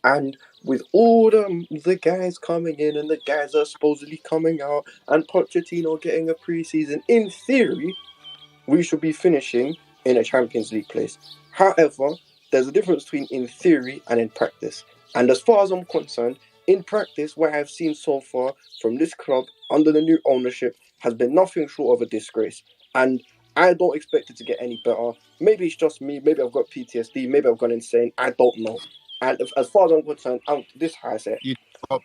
And with all the guys coming in and the guys are supposedly coming out and Pochettino getting a preseason, in theory, we should be finishing in a Champions League place. However, there's a difference between in theory and in practice. And as far as I'm concerned, in practice, what I've seen so far from this club under the new ownership has been nothing short of a disgrace. And I don't expect it to get any better. Maybe it's just me. Maybe I've got PTSD. Maybe I've gone insane. I don't know. And as far as I'm concerned, this is how I say it.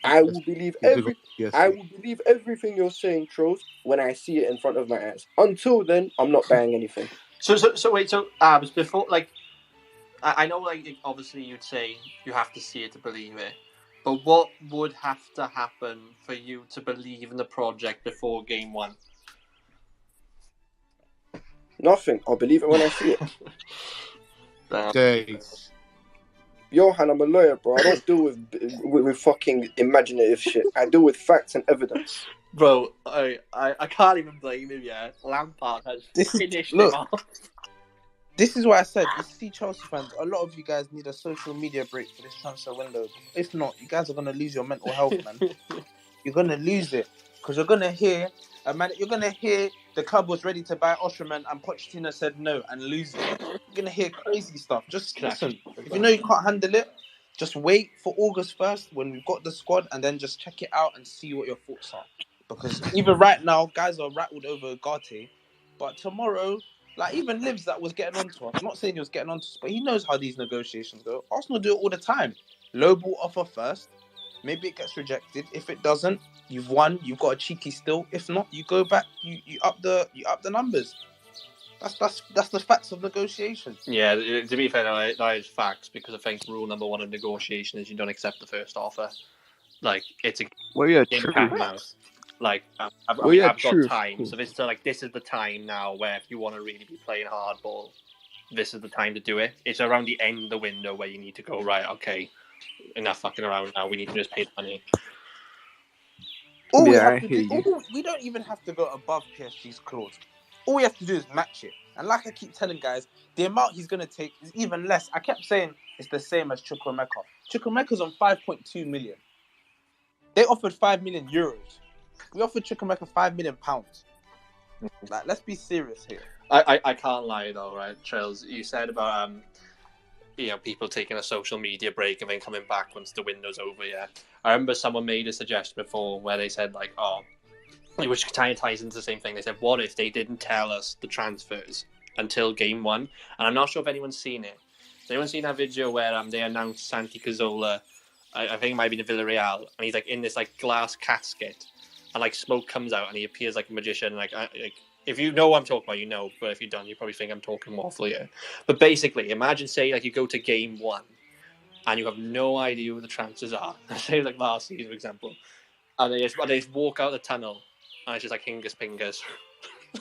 I will believe everything you're saying, Tros, when I see it in front of my eyes. Until then, I'm not buying anything. So wait, Abs, before, like, I know, like, obviously you'd say you have to see it to believe it, but what would have to happen for you to believe in the project before game one? Nothing. I'll believe it when I see it. Days. Johan, I'm a lawyer, bro. I don't deal with fucking imaginative shit. I deal with facts and evidence. Bro, I can't even blame him yet. Lampard has finished him off. This is what I said. You see, Chelsea fans, a lot of you guys need a social media break for this transfer window. If not, you guys are going to lose your mental health, man. You're going to lose it. Because you're going to hear the club was ready to buy Osterman and Pochettino said no and lose it. You're going to hear crazy stuff. Just listen. If you know you can't handle it, just wait for August 1st when we've got the squad and then just check it out and see what your thoughts are. Because even right now, guys are rattled over Ugarte. But tomorrow, like even Livs that was getting onto us, I'm not saying he was getting onto us, but he knows how these negotiations go. Arsenal do it all the time. Lowball offer first. Maybe it gets rejected. If it doesn't, you've won. You've got a cheeky still. If not, you go back. You up the numbers. That's the facts of negotiation. Yeah, to be fair, that is facts, because I think rule number one of negotiation is you don't accept the first offer. Like, it's a true. now. Like, I've got time, so this is the time now where if you want to really be playing hardball, this is the time to do it. It's around the end of the window where you need to go, right, okay, enough fucking around now, we need to just pay the money. We don't even have to go above PSG's clause. All we have to do is match it. And like I keep telling guys, the amount he's going to take is even less. I kept saying it's the same as Chukwuemeka. Chukwuemeka's on 5.2 million. They offered 5 million euros. We offered Chukwuemeka £5 million. Like, let's be serious here. I can't lie though, right, Trails? You said about people taking a social media break and then coming back once the window's over. Yeah, I remember someone made a suggestion before where they said like, which kind of ties into the same thing. They said, what if they didn't tell us the transfers until game one? And I'm not sure if anyone's seen it. Has anyone seen that video where they announced Santi Cazorla? I think it might be in Villarreal, and he's like in this like glass casket, and like smoke comes out, and he appears like a magician. Like if you know what I'm talking about, you know. But if you don't, you probably think I'm talking waffle here. But basically, imagine say like you go to game one, and you have no idea who the transfers are. Say like last season, for example, and they just walk out the tunnel, and it's just like Hingus Pingus.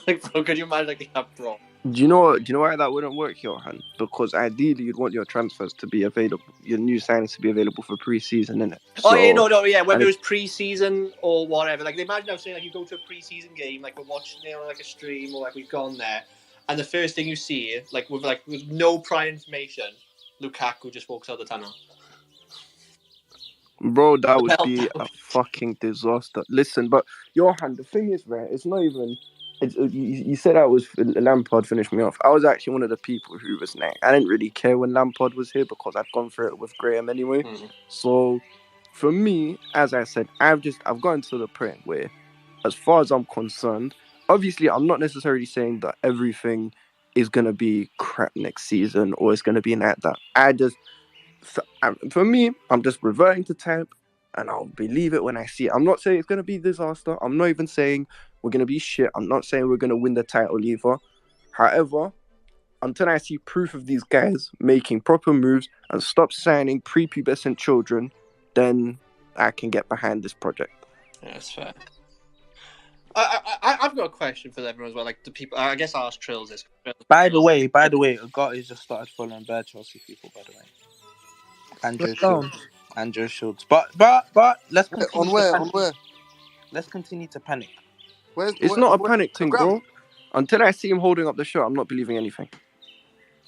Like, bro, could you imagine like the uproar? Do you know why that wouldn't work, Johan? Because ideally you'd want your transfers to be available, your new signings to be available for pre-season, innit? Whether it was pre-season or whatever. Like, imagine I'm saying like you go to a pre-season game, like we're watching it on like a stream or like we've gone there, and the first thing you see, like with no prior information, Lukaku just walks out the tunnel. Bro, that would be a fucking disaster. Listen, but Johan, the thing is, right, it's not even... You said I was Lampard finished me off. I was actually one of the people who was like, I didn't really care when Lampard was here because I'd gone through it with Graham anyway. So for me, as I said, I've gotten to the point where, as far as I'm concerned, obviously I'm not necessarily saying that everything is gonna be crap next season or it's gonna be like that. For me, I'm just reverting to type, and I'll believe it when I see it. I'm not saying it's gonna be a disaster. I'm not even saying we're going to be shit. I'm not saying we're going to win the title either. However, until I see proof of these guys making proper moves and stop signing prepubescent children, then I can get behind this project. Yeah, that's fair. I've got a question for everyone as well. Like the people, I guess I'll ask Trills this. By the way, Ugarte just started following bad Chelsea people, by the way. Andrew Schultz. But let's continue On where? Let's continue to panic. It's not a panic thing, bro. Until I see him holding up the shirt, I'm not believing anything.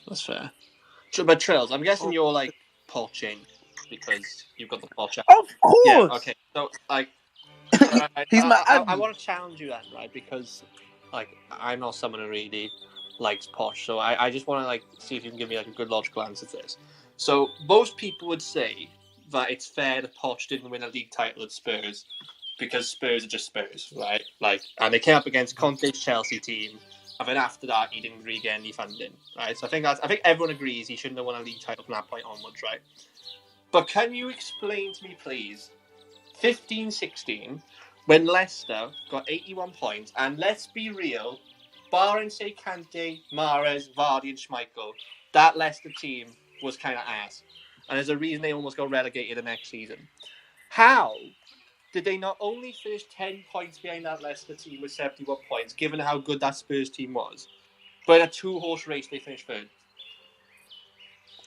That's fair. But Trills, I'm guessing you're like Pochettino. because you've got the Poch. Of course. Yeah. Okay. So like, He's my I admin. want to challenge you then, right? Because like I'm not someone who really likes Poch, so I just want to like see if you can give me like a good logical answer to this. So most people would say that it's fair that Poch didn't win a league title at Spurs because Spurs are just Spurs, right? Like, and they came up against Conte's Chelsea team, and then after that he didn't really get any funding, right? So I think everyone agrees he shouldn't have won a league title from that point onwards, right? But can you explain to me, please, 15-16, when Leicester got 81 points, and let's be real, barring say Kante, Mahrez, Vardy, and Schmeichel, that Leicester team was kind of ass, and there's a reason they almost got relegated the next season. How did they not only finish 10 points behind that Leicester team with 71 points, given how good that Spurs team was, but in a two-horse race they finished third?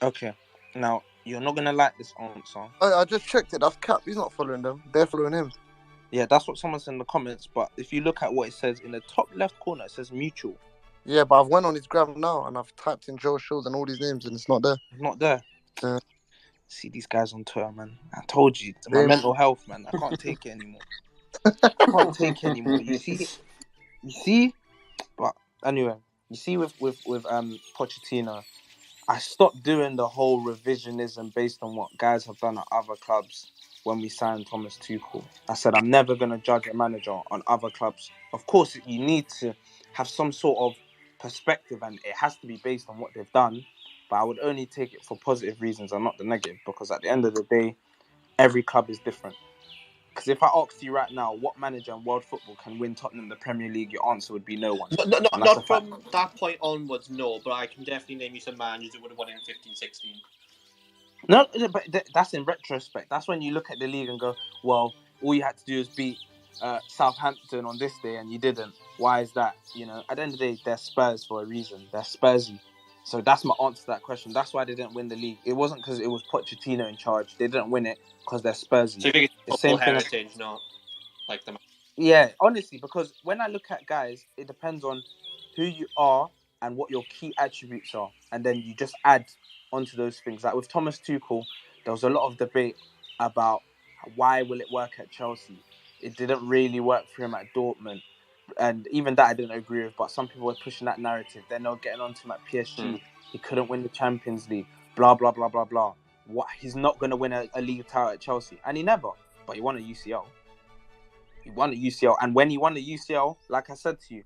Okay, now you're not gonna like this answer. I just checked it. That's Cap. He's not following them. They're following him. Yeah, that's what someone said in the comments. But if you look at what it says in the top left corner, it says mutual. Yeah, but I've went on his gram now and I've typed in Joe Shields and all these names and it's not there. It's not there. Yeah. See these guys on Twitter, man. I told you, my Same. mental health, man. I can't take it anymore. I can't take it anymore. You see. But anyway, you see with Pochettino, I stopped doing the whole revisionism based on what guys have done at other clubs when we signed Thomas Tuchel. I said I'm never going to judge a manager on other clubs. Of course, you need to have some sort of perspective and it has to be based on what they've done. But I would only take it for positive reasons and not the negative, because at the end of the day, every club is different. Because if I asked you right now, what manager in world football can win Tottenham the Premier League, your answer would be no one. Not from that point onwards, no, but I can definitely name you some managers that would have won in 15-16. No, but that's in retrospect. That's when you look at the league and go, well, all you had to do is beat Southampton on this day and you didn't. Why is that? You know, at the end of the day, they're Spurs for a reason. They're Spursy. So that's my answer to that question. That's why they didn't win the league. It wasn't because it was Pochettino in charge. They didn't win it because they're Spursy. So you think it's the same heritage, thing not like the... Yeah, honestly, because when I look at guys, it depends on who you are and what your key attributes are. And then you just add onto those things. Like with Thomas Tuchel, there was a lot of debate about why will it work at Chelsea. It didn't really work for him at Dortmund. And even that I didn't agree with, but some people were pushing that narrative. They're not getting onto him at PSG. He couldn't win the Champions League. Blah, blah, blah, blah, blah. What? He's not going to win a league title at Chelsea. And he never. But he won a UCL. He won a UCL. And when he won the UCL, like I said to you,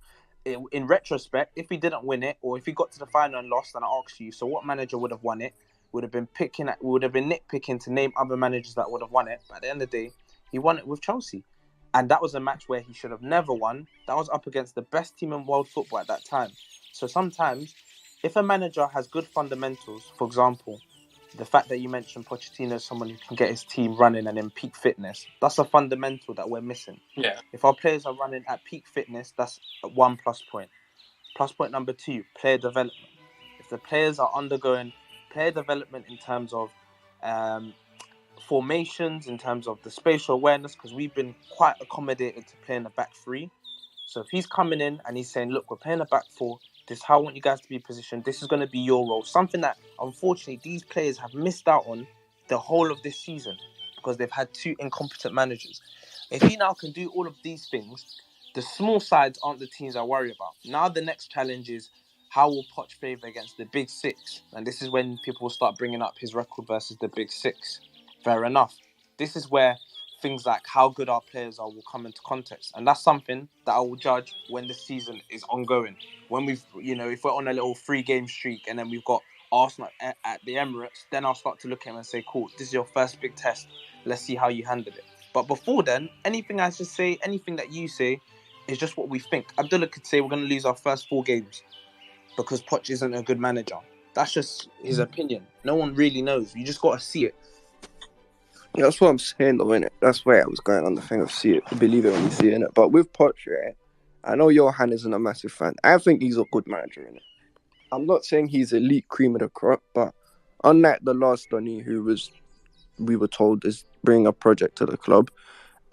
in retrospect, if he didn't win it, or if he got to the final and lost, and I asked you, so what manager would have won it? Would have been nitpicking to name other managers that would have won it. But at the end of the day, he won it with Chelsea. And that was a match where he should have never won. That was up against the best team in world football at that time. So sometimes, if a manager has good fundamentals, for example, the fact that you mentioned Pochettino is someone who can get his team running and in peak fitness, that's a fundamental that we're missing. Yeah. If our players are running at peak fitness, that's 1 plus point. Plus point number 2, player development. If the players are undergoing player development in terms of formations, in terms of the spatial awareness, because we've been quite accommodated to playing a back 3. So if he's coming in and he's saying, look, we're playing a back 4, this is how I want you guys to be positioned, this is going to be your role. Something that, unfortunately, these players have missed out on the whole of this season because they've had 2 incompetent managers. If he now can do all of these things, the small sides aren't the teams I worry about. Now the next challenge is, how will Poch favour against the Big 6? And this is when people will start bringing up his record versus the Big 6. Fair enough. This is where things like how good our players are will come into context. And that's something that I will judge when the season is ongoing. When we've, if we're on a little 3-game streak and then we've got Arsenal at the Emirates, then I'll start to look at him and say, cool, this is your first big test. Let's see how you handle it. But before then, anything I should say, anything that you say is just what we think. Abdullah could say we're going to lose our first 4 games because Poch isn't a good manager. That's just his opinion. No one really knows. You just got to see it. Yeah, that's what I'm saying, though, innit? That's where I was going on the thing of see it, believe it when you see it, innit? But with Poch, right, I know Johan isn't a massive fan. I think he's a good manager, innit? I'm not saying he's elite cream of the crop, but unlike the last Donny, we were told is bringing a project to the club,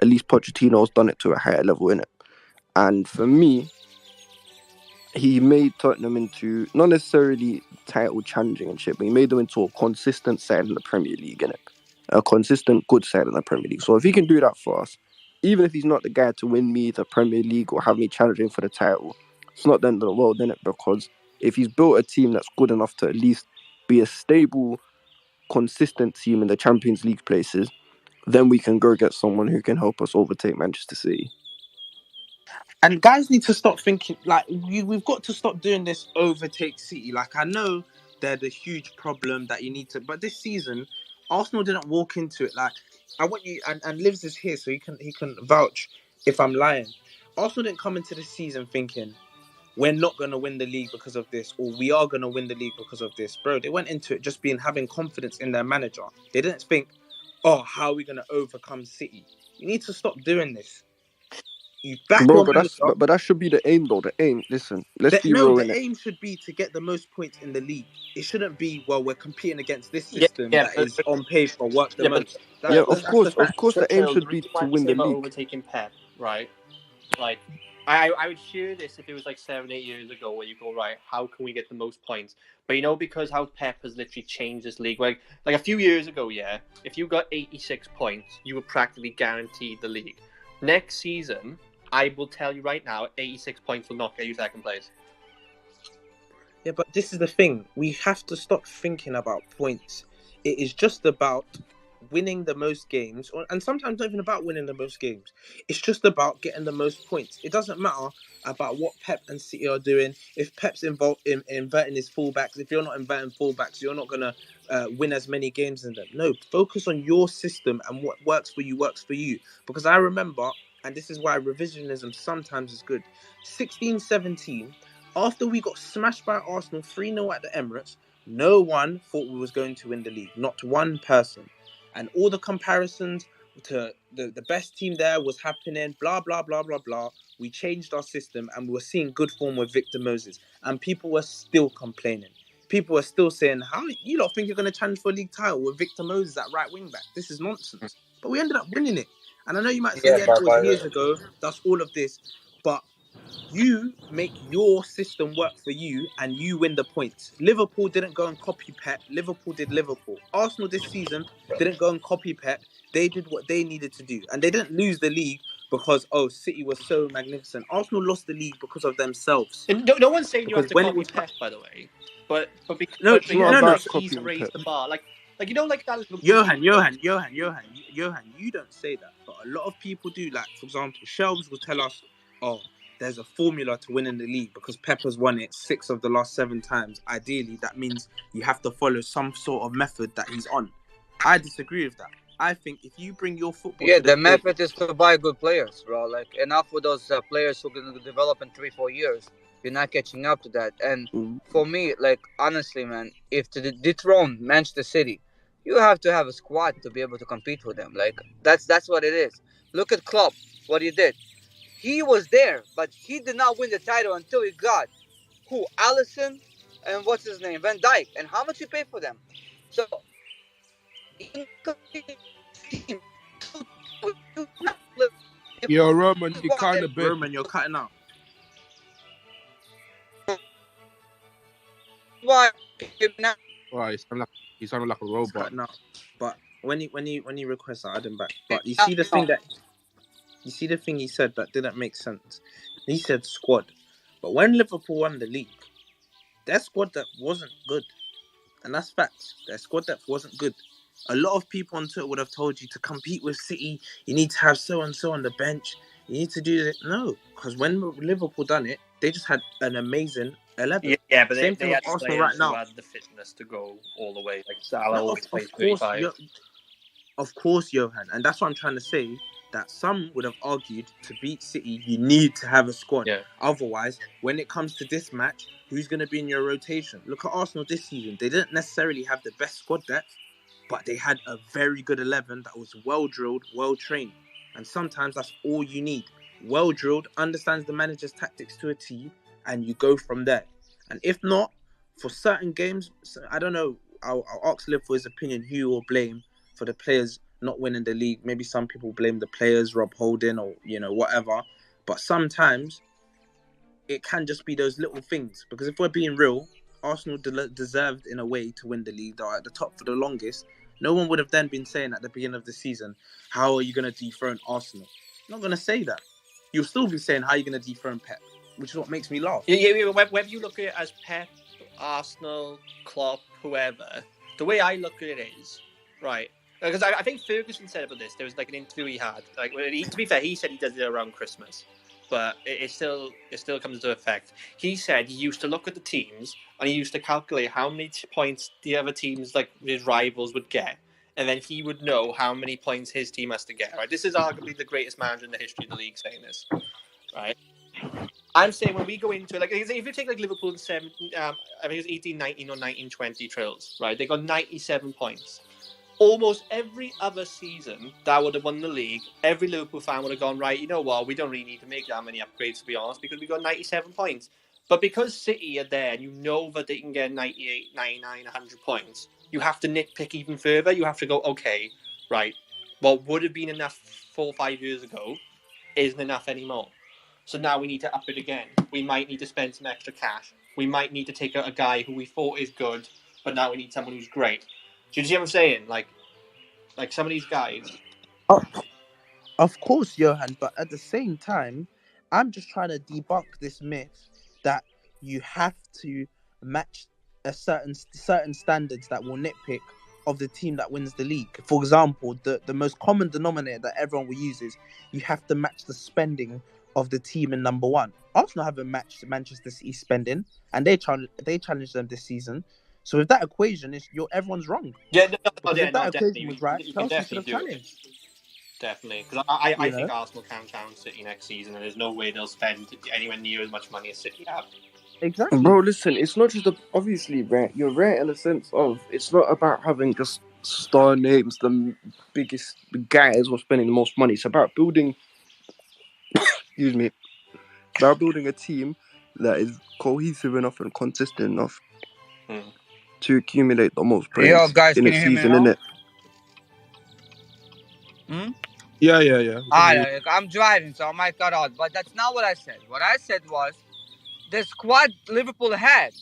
at least Pochettino's done it to a higher level, innit? And for me, he made Tottenham into, not necessarily title challenging and shit, but he made them into a consistent side in the Premier League, innit? a consistent good side in the Premier League. So if he can do that for us, even if he's not the guy to win me the Premier League or have me challenging for the title, it's not the end of the world, innit? Because if he's built a team that's good enough to at least be a stable, consistent team in the Champions League places, then we can go get someone who can help us overtake Manchester City. And guys need to stop thinking, like, we've got to stop doing this overtake City. Like, I know they're the huge problem that you need to, but this season, Arsenal didn't walk into it. Like, I want you, and Livs is here, so he can vouch if I'm lying. Arsenal didn't come into the season thinking, we're not going to win the league because of this, or we are going to win the league because of this. Bro, they went into it just having confidence in their manager. They didn't think, oh, how are we going to overcome City? You need to stop doing this. You back Bro, your but manager. but that should be the aim, though. The aim, listen, let's be real. The aim should be to get the most points in the league. It shouldn't be, well, we're competing against this system that is on paper work the most. Of course, the aim should be to win the league. Overtaking Pep, right? Like, I would share this if it was like 7-8 years ago, where you go, right, how can we get the most points? But because how Pep has literally changed this league. Like a few years ago, if you got 86 points, you were practically guaranteed the league. Next season, I will tell you right now, 86 points will not get you second place. Yeah, but this is the thing. We have to stop thinking about points. It is just about winning the most games, and sometimes not even about winning the most games. It's just about getting the most points. It doesn't matter about what Pep and City are doing. If Pep's involved in inverting his fullbacks, if you're not inverting fullbacks, you're not going to win as many games as them. No, focus on your system, and what works for you. Because I remember, and this is why revisionism sometimes is good, 16-17, after we got smashed by Arsenal 3-0 at the Emirates, no one thought we was going to win the league. Not one person. And all the comparisons to the best team there was happening, blah, blah, blah, blah, blah. We changed our system and we were seeing good form with Victor Moses. And people were still complaining. People were still saying, how you lot think you're going to challenge for a league title with Victor Moses at right wing back? This is nonsense. But we ended up winning it. And I know you might say, that was years ago. That's all of this. But you make your system work for you and you win the points. Liverpool didn't go and copy Pep. Liverpool did Liverpool. Arsenal this season didn't go and copy Pep. They did what they needed to do. And they didn't lose the league because, City was so magnificent. Arsenal lost the league because of themselves. And no one's saying you have to copy Pep, by the way. But no, he's raised the bar. Like that. Johan, you don't say that. But a lot of people do. Like, for example, Shelves will tell us, there's a formula to winning the league because Pep has won it 6 of the last 7 times. Ideally, that means you have to follow some sort of method that he's on. I disagree with that. I think if you bring your football... Yeah, the method is to buy good players, bro. Like, enough with those players who are going to develop in 3-4 years. You're not catching up to that. And for me, like, honestly, man, if to dethrone Manchester City, you have to have a squad to be able to compete with them. Like, that's what it is. Look at Klopp, what he did. He was there, but he did not win the title until he got Alisson and what's his name, Van Dijk, and how much he paid for them. So, yo, Roman, you kind of bit. Roman, you're cutting out. Why? Right, you sound like a robot. But when he requests, I add him back. But you see the thing he said that didn't make sense. He said squad, but when Liverpool won the league, their squad depth wasn't good, and that's facts. Their squad depth wasn't good. A lot of people on Twitter would have told you to compete with City, you need to have so and so on the bench. You need to do it. No, because when Liverpool done it, they just had an amazing 11. Yeah, but same they thing with had Arsenal right now. Who had the fitness to go all the way. Like Salah always plays 35. Of course, Johan, and that's what I'm trying to say. That some would have argued to beat City, you need to have a squad. Yeah. Otherwise, when it comes to this match, who's going to be in your rotation? Look at Arsenal this season. They didn't necessarily have the best squad depth, but they had a very good 11 that was well-drilled, well-trained. And sometimes that's all you need. Well-drilled, understands the manager's tactics to a T, and you go from there. And if not, for certain games, I don't know, I'll ask Liv for his opinion, who will blame for the players not winning the league. Maybe some people blame the players, Rob Holding, or whatever. But sometimes it can just be those little things. Because if we're being real, Arsenal deserved in a way to win the league. They were at the top for the longest, No one would have then been saying at the beginning of the season, how are you going to dethrone Arsenal? Not going to say that. You'll still be saying, how are you going to dethrone Pep? Which is what makes me laugh. Yeah. Whether you look at it as Pep, Arsenal, Klopp, whoever, the way I look at it is, right, because I think Ferguson said about this. There was like an interview he had. Like, to be fair, he said he does it around Christmas, but it still comes into effect. He said he used to look at the teams and he used to calculate how many points the other teams, like his rivals, would get, and then he would know how many points his team has to get. Right, this is arguably the greatest manager in the history of the league saying this. Right, I'm saying when we go into it, like if you take like Liverpool in I think it was 18-19 or 19-20 Trills, right? They got 97 points. Almost every other season that would have won the league, every Liverpool fan would have gone, right, you know what, we don't really need to make that many upgrades, to be honest, because we got 97 points. But because City are there and you know that they can get 98, 99, 100 points, you have to nitpick even further. You have to go, okay, right, what would have been enough 4 or 5 years ago isn't enough anymore. So now we need to up it again. We might need to spend some extra cash. We might need to take out a guy who we thought is good, but now we need someone who's great. Do you see what I'm saying? Like some of these guys. Of course, Johan, but at the same time, I'm just trying to debunk this myth that you have to match a certain standards that will nitpick of the team that wins the league. For example, the most common denominator that everyone will use is you have to match the spending of the team in number one. Arsenal haven't matched Manchester City's spending, and they challenged them this season. So if that equation is everyone's wrong. Yeah, If that equation definitely was right, you can Chelsea should definitely have do it. challenged. Definitely, because I think Arsenal can challenge City next season, and there's no way they'll spend anywhere near as much money as City have. Exactly. Bro, listen, it's not just obviously, right? You're right in the sense of it's not about having just star names, the biggest guys who are spending the most money. It's about building, excuse me, about building a team that is cohesive enough and consistent enough to accumulate the most points guys, in can a you hear me season, now? innit? Yeah. I'm driving, so I might cut out. But that's not what I said. What I said was the squad Liverpool had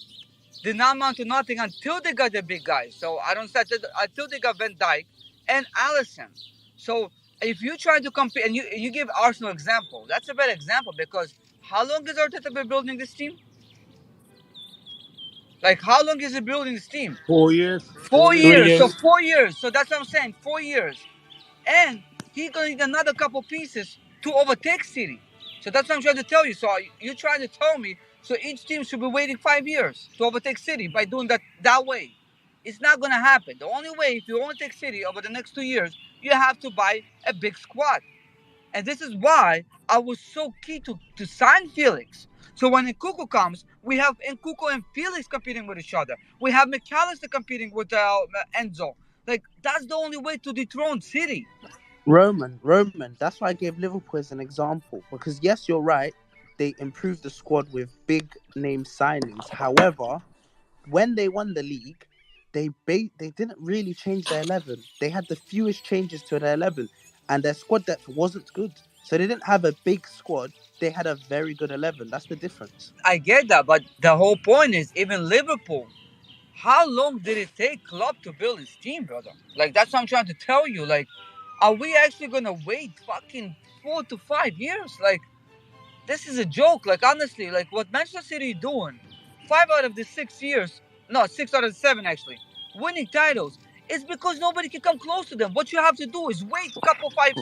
did not amount to nothing until they got the big guys. So I don't say until they got Van Dijk and Alisson. So if you try to compare and you give Arsenal example, that's a better example because how long has Arteta been building this team? Like how long is he building this team? 4 years. 4 3 years. So years. 4 years. So that's what I'm saying. 4 years. And he's going to need another couple pieces to overtake City. So that's what I'm trying to tell you. So you're trying to tell me, so each team should be waiting 5 years to overtake City by doing that way. It's not going to happen. The only way, if you want to take City over the next 2 years, you have to buy a big squad. And this is why I was so keen to sign Felix. So when Nkunku comes, we have Nkunku and Felix competing with each other. We have McAllister competing with Enzo. Like, that's the only way to dethrone City. Roman, that's why I gave Liverpool as an example. Because yes, you're right, they improved the squad with big name signings. However, when they won the league, they didn't really change their 11. They had the fewest changes to their 11, and their squad depth wasn't good. So they didn't have a big squad. They had a very good 11. That's the difference. I get that, but the whole point is, even Liverpool, how long did it take Klopp to build his team, brother? Like, that's what I'm trying to tell you. Like, are we actually going to wait fucking 4 to 5 years? Like, this is a joke. Like, honestly, like what Manchester City doing, 5 out of the 6 years, no, 6 out of 7 actually, winning titles, is because nobody can come close to them. What you have to do is wait a couple 5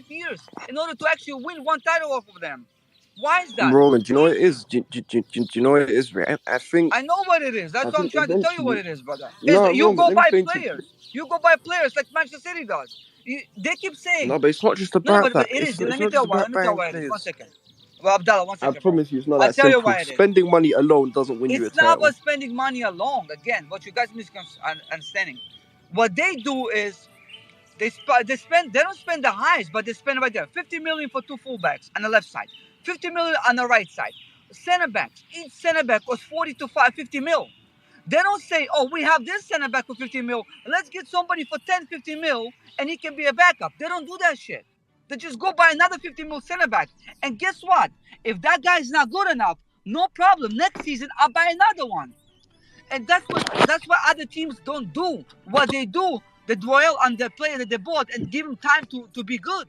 years in order to actually win one title off of them. Why is that? Roman, do you know what it is? Do you know what it is, right? I think... I know what it is. That's what I'm trying to tell you what it is, brother. No, You Roman, go by players. You go by players like Manchester City does. They keep saying... No, but it's not just about that. But it is. Let me tell you why it is. 1 second. Well, Abdallah, 1 second. I promise you, it's not I'll that tell you simple. why it is. Spending money alone doesn't win you a It's not title. about spending money alone. Again, what you guys misunderstanding. What they do is they don't spend the highest, but they spend right there 50 million for 2 fullbacks on the left side, 50 million on the right side. Center backs, each center back costs 40 to 50 mil. They don't say, oh, we have this center back for 50 mil. Let's get somebody for 10, 50 mil and he can be a backup. They don't do that shit. They just go buy another 50 mil center back. And guess what? If that guy's not good enough, no problem. Next season, I'll buy another one. And that's what other teams don't do. What they do, they dwell on the player that they bought and give him time to be good.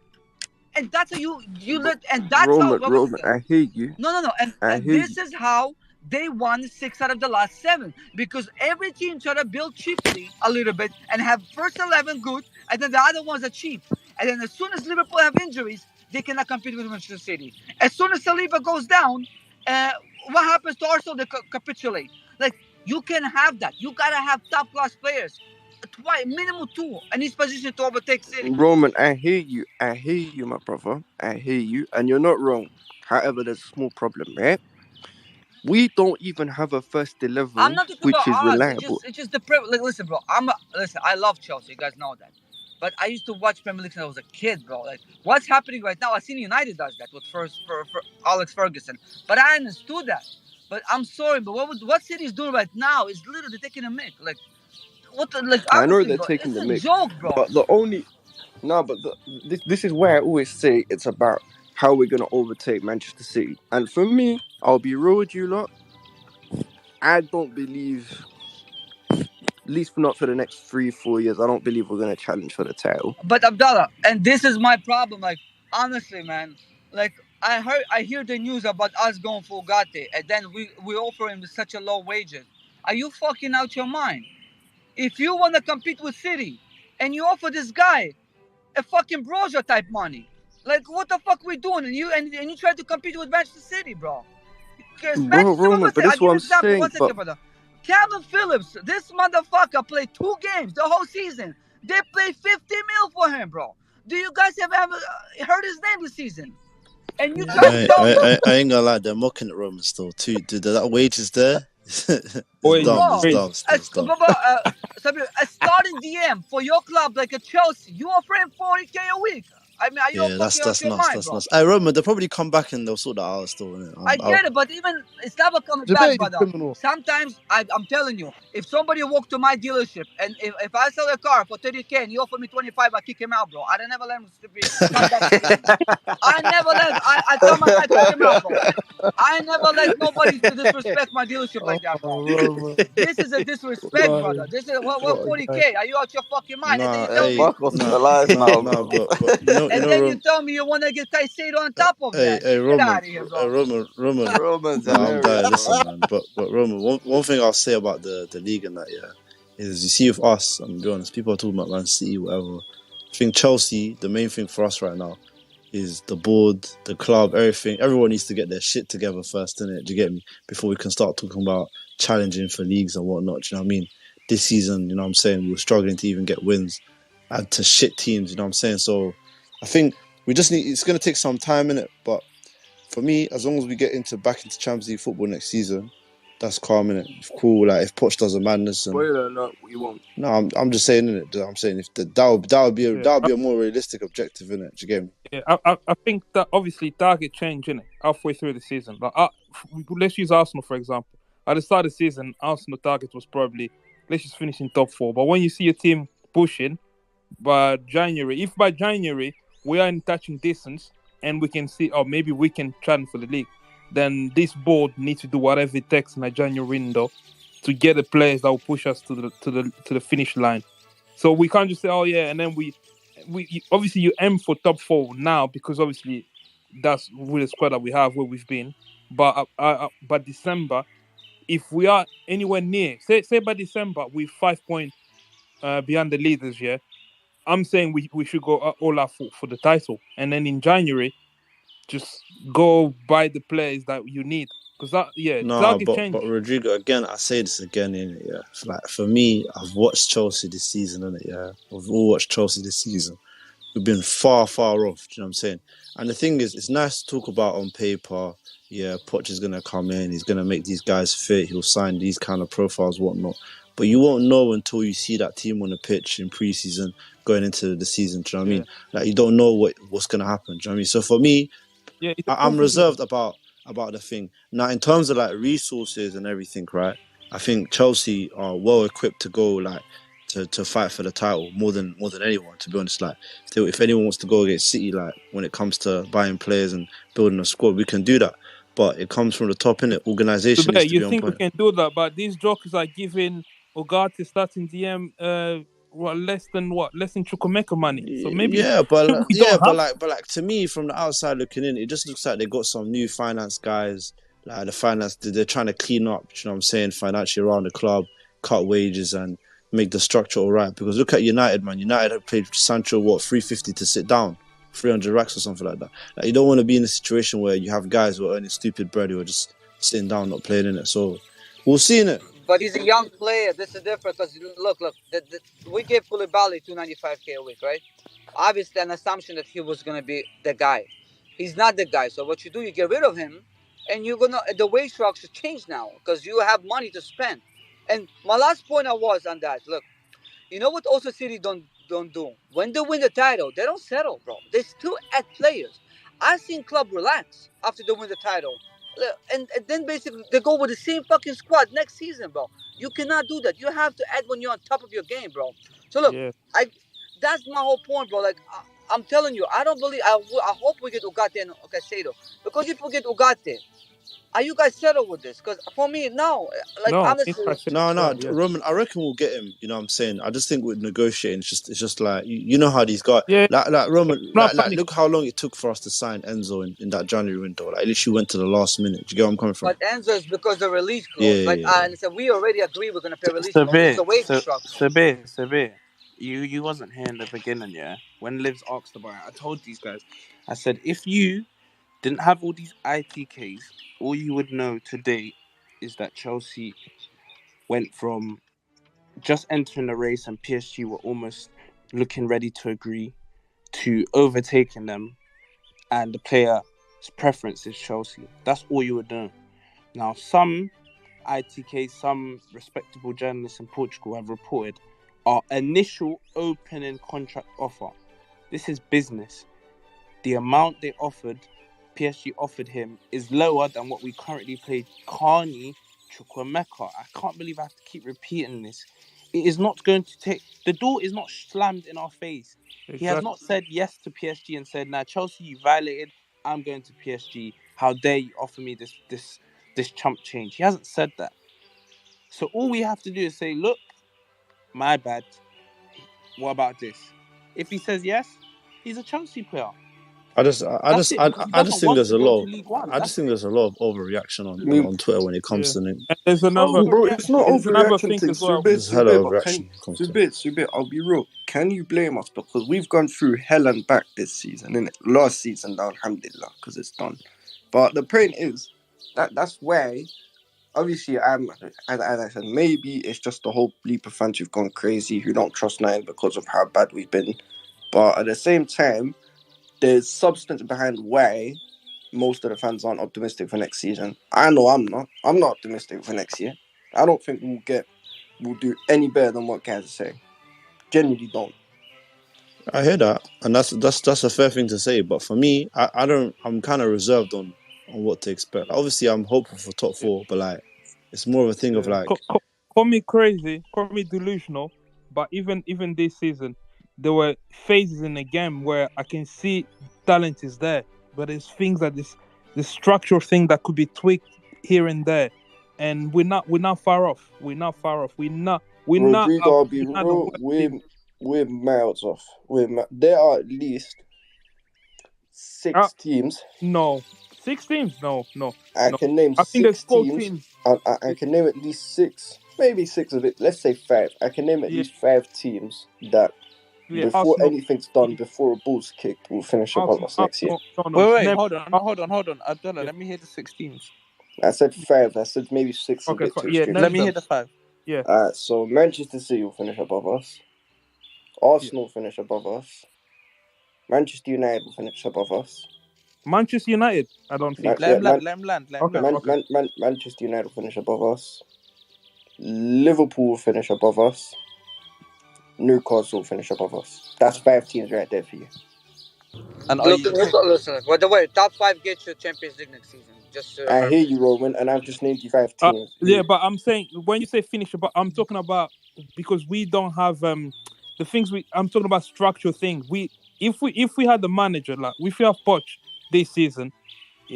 And that's how you But let, and that's how Roman, I hear you. no. I And hear this you. is how they won 6 out of the last 7, because every team try to build cheaply a little bit and have first 11 good, and then the other ones are cheap. And then as soon as Liverpool have injuries, they cannot compete with Manchester City. As soon as Saliba goes down, what happens to Arsenal? They capitulate. Like, you can have that. You gotta have top class players, twice minimum 2 in each position to overtake City. Roman, I hear you. I hear you, my brother. I hear you, and you're not wrong. However, there's a small problem, right? We don't even have a first I'm 11 not talking which about is us. reliable. It's just the like, listen, bro. Listen. I love Chelsea. You guys know that. But I used to watch Premier League since I was a kid, bro. Like, what's happening right now? I seen United does that with for Alex Ferguson. But I understood that. But I'm sorry, but what City's doing right now is literally taking a mick. Like, what? Like, I know honestly, they're bro, taking it's the a mick, joke, bro. but the only no, but this is where I always say it's about how we're gonna overtake Manchester City. And for me, I'll be real with you lot. I don't believe, at least not for the next 3-4 years, I don't believe we're gonna challenge for the title. But Abdallah, and this is my problem. Like, honestly, man, like I hear the news about us going for Ugarte, and then we offer him such a low wages. Are you fucking out your mind? If you want to compete with City, and you offer this guy a fucking Broja type money, like, what the fuck we doing? And you try to compete with Manchester City, bro. Because Bro, Manchester, Roman, but listen, I'll that's give what you an I'm example. One saying. But second, brother. Calvin Phillips, this motherfucker played 2 games the whole season. They paid 50 mil for him, bro. Do you guys have ever heard his name this season? And you try to tell me, I ain't gonna lie, they're mocking at Roman still too. Dude, that wage is there. It's Wait, dumb. bro, It's dumb. It's dumb. a starting DM for your club like a Chelsea, you offering 40K a week. I mean, are you all Yeah, fucking out that's your nuts. mind, That's bro? nuts. Hey, Roman, they'll probably come back and they'll sort that out still. Innit? I get it, but even it's never coming back, Debate is brother. criminal. Sometimes I'm telling you, if somebody walked to my dealership and if I sell a car for 30K and he offer me 25, I kick him out, bro. I don't never let him come back again. I never let I tell my guy kick him out, bro. I never let nobody disrespect my dealership like that, bro. Roman. This is a disrespect, Wow. brother. This is what What a 40K? Are you out your fucking mind? And then Nah, you tell hey, me, fuck us alive now, bro. but you know, and then you Roman. tell me you want to get Caicedo on top of Hey, that. Get Roman, out of here, bro. Roman. Roman's Nah, I'm hilarious, dying. bro. Listen, man. But Roman, one thing I'll say about the league and that, yeah, is you see with us. I'm be honest. People are talking about Man City, whatever. I think Chelsea. The main thing for us right now is the board, the club, everything. Everyone needs to get their shit together first, innit? Do you get me? Before we can start talking about challenging for leagues and whatnot. Do you know what I mean? This season, you know what I'm saying, we were struggling to even get wins and to shit teams, you know what I'm saying? So I think we just need, it's going to take some time in it, but for me, as long as we get back into Champions League football next season, that's calm, innit? Cool, like if Poch does a madness and Spoiler alert, we won't. no, I'm just saying, innit? I'm saying if that would be a more realistic objective, innit? Do you get me? Yeah, I think that obviously target change in it halfway through the season. Like, let's use Arsenal for example. At the start of the season, Arsenal target was probably let's just finish in top 4. But when you see a team pushing by January, if by January we are in touching distance and we can see, oh, maybe we can challenge for the league, then this board needs to do whatever it takes in a January window to get the players that will push us to the finish line. So we can't just say, oh yeah, and then we obviously you aim for top 4 now because obviously that's with the squad that we have where we've been. But by December, if we are anywhere near, say by December we're 5 points behind the leaders, yeah, I'm saying we should go all out for the title, and then in January just go buy the players that you need because No, target but change. Rodrigo, again, I say this again, innit? Yeah, like for me, I've watched Chelsea this season, innit? Yeah, we've all watched Chelsea this season. We've been far, far off. Do you know what I'm saying? And the thing is, it's nice to talk about on paper. Yeah, Poch is gonna come in. He's gonna make these guys fit. He'll sign these kind of profiles, whatnot. But you won't know until you see that team on the pitch in pre-season going into the season. Do you know what I mean? Like you don't know what's gonna happen. Do you know what I mean? So for me, It's I'm reserved about the thing. Now, in terms of like resources and everything, right? I think Chelsea are well equipped to go like to fight for the title more than anyone. To be honest, like if anyone wants to go against City, like when it comes to buying players and building a squad, we can do that. But it comes from the top, innit? Organisation needs to you be on think we point. can do that, but these jokers are giving Ugarte starting DM less than Chukwemeka money. So maybe Yeah, but we don't have. but like to me, from the outside looking in, it just looks like they got some new finance guys. Like the finance, they're trying to clean up. You know what I'm saying? Financially around the club, cut wages and make the structure all right. Because look at United, man. United have paid Sancho $350 to sit down, 300 racks or something like that. Like you don't want to be in a situation where you have guys who are earning stupid bread who are just sitting down, not playing in it. So we'll see in it. But he's a young player. This is different because look, we gave Koulibaly 295K a week, right? Obviously, an assumption that he was gonna be the guy. He's not the guy. So what you do, you get rid of him, and you're gonna the wage structure change now because you have money to spend. And my last point was on that. Look, you know what? Also, City don't do when they win the title, they don't settle, bro. They still add players. I've seen club relax after they win the title. And then basically they go with the same fucking squad next season, bro. You cannot do that. You have to add when you're on top of your game, bro. So look, Yeah. that's my whole point, bro. Like I'm telling you, I don't believe. I hope we get Ugarte and Caicedo because if we get Ugarte, are you guys settled with this? Because for me, no. Like No, honestly, No, yeah. Roman. I reckon we'll get him. You know what I'm saying? I just think with negotiating, it's just like you know how these guys. Yeah. Like Roman. Not Like funny. look how long it took for us to sign Enzo in that January window. Like at least you went to the last minute. Do you get where I'm coming from? but Enzo is because the release clause. Yeah, Like yeah. and so we already agree we're gonna pay release clause. It's the wage structure. Sabir. You wasn't here in the beginning, yeah? When Livs asked about it, I told these guys, I said, if you didn't have all these ITKs, all you would know today is that Chelsea went from just entering the race and PSG were almost looking ready to agree to overtaking them, and the player's preference is Chelsea. That's all you would know. Now, some ITK, some respectable journalists in Portugal have reported our initial opening contract offer. This is business. The amount they offered, PSG offered him, is lower than what we currently paid Carney Chukwemeka. I can't believe I have to keep repeating this. It is not going to take... The door is not slammed in our face. Exactly. He has not said yes to PSG and said, "Nah, Chelsea, you violated. I'm going to PSG. How dare you offer me this chump change?" He hasn't said that. So all we have to do is say, "Look, my bad. What about this?" If he says yes, he's a Chelsea player. I just That's it, because he I doesn't just think want there's to a go lot. to League One. I just That's think it. there's a lot of overreaction on Twitter when it comes to him. And there's another. Bro, it's not There's another overreaction thing thing. as well. There's hella overreaction. Subit, I'll be real. Can you blame us? Because we've gone through hell and back this season, innit? Last season, alhamdulillah, because it's done. But the point is, that's why, obviously, as I said, maybe it's just the whole bleep of fans who've gone crazy, who don't trust Nine because of how bad we've been. But at the same time, there's substance behind why most of the fans aren't optimistic for next season. I know I'm not. I'm not optimistic for next year. I don't think we'll do any better than what guys are saying. Genuinely don't. I hear that, and that's a fair thing to say. But for me, I don't. I'm kind of reserved on what to expect. Obviously, I'm hopeful for top four, but like, it's more of a thing of like. Call me crazy, call me delusional, but even this season, there were phases in the game where I can see talent is there, but there's things that the structural thing that could be tweaked here and there, and we're not far off. We're not far off. Rodrigo, I'll be real. We're miles off. There are at least 6 teams. No, 6 teams. No. I can name I think 6 there's 4 teams. teams. I can name at least 6, maybe 6 of it. Let's say 5. I can name at least 5 teams that before Arsenal, anything's done, before a ball's kicked, will finish above us next year. Wait, hold on. Abdullah, let me hear the 6 teams. I said 5. I said maybe 6 a bit too extreme. Let me hear the 5. Yeah. Alright, so Manchester City will finish above us. Arsenal will finish above us. Manchester United will finish above us. Manchester United, I don't think. Let him land. Manchester United will finish above us. Liverpool will finish above us. Newcastle will finish above us. That's 5 teams right there for you. And listen. By the way, top 5 gets you Champions League next season. Just I hear you, Roman, and I've just named you 5 teams. Yeah, but I'm saying when you say finish, but I'm talking about because we don't have the things I'm talking about structural things. If we had the manager, like if we have Poch this season,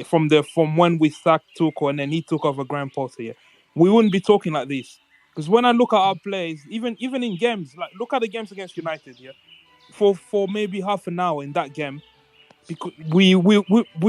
from when we sacked Tuchel and then he took over Graham Potter, we wouldn't be talking like this. Because when I look at our plays, even in games, like look at the games against United, yeah, for maybe half an hour in that game, because we